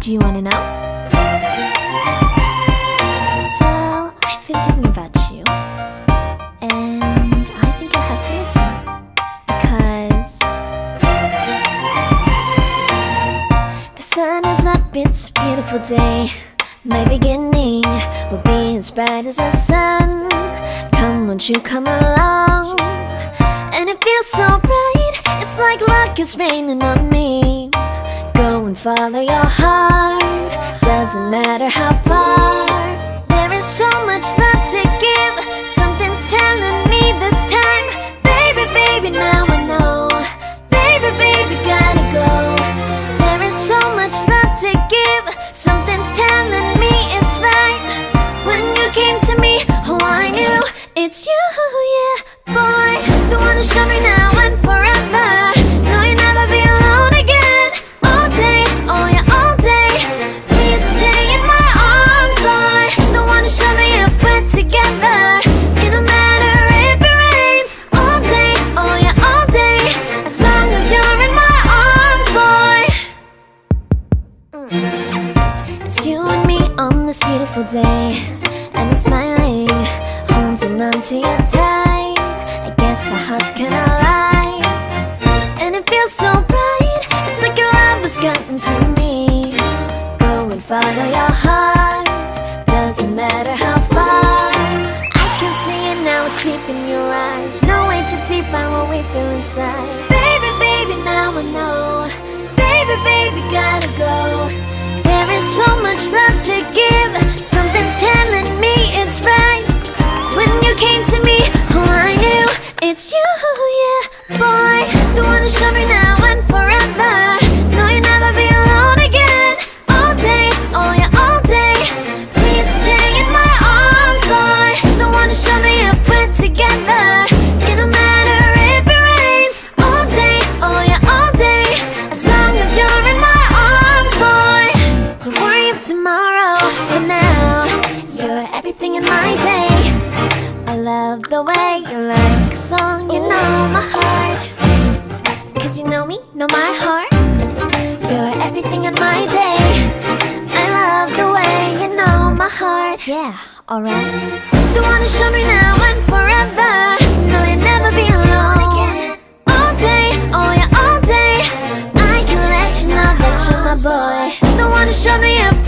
Do you want to know? Well, I've been thinking about you, and I think you'll have to listen, because the sun is up, it's a beautiful day. My beginning will be as bright as the sun. Come, won't you come along? And it feels so bright, it's like luck is raining on me. Go and follow your heart, doesn't matter how far. There is so much love to give, something's telling me this time. Baby, baby, now I know. Baby, baby, gotta go. There is so much love to give, something's telling me it's right. When you came to me, oh I knew it's you, yeah, boy. The one who showed me now and forever. No, you'll never be alone again. All day, oh yeah, all day. Please stay in my arms, boy. The one who showed me if we're together. It don't matter if it rains. All day, oh yeah, all day. As long as you're in my arms, boy. It's you and me on this beautiful day, and I'm smiling, holding on to you tight. I guess our hearts cannot lie, and it feels so bright. It's like your love has gotten to me. Go and follow your heart, doesn't matter how far. I can see it now, it's deep in your eyes. No way to define what we feel inside. Baby, baby, now I know. Baby, baby, gotta go. There is so much love to give, something's telling me it's right. When you came to me, oh I knew it's you, yeah, boy. The one who showed me now and forever. No, you'll never be alone again. All day, oh yeah, all day. Please stay in my arms, boy. The one who showed me if we're together. It don't matter if it rains. All day, oh yeah, all day. As long as you're in my arms, boy. Don't worry of tomorrow, for now you're everything in my day. I love the way you like a song, you know my heart. Cause you know me, know my heart. You're everything in my day. I love the way you know my heart. Yeah, alright. The one who showed me now and forever. No, you'll never be alone again. All day, oh yeah, all day. I can let you know that you're my boy. The one who showed me if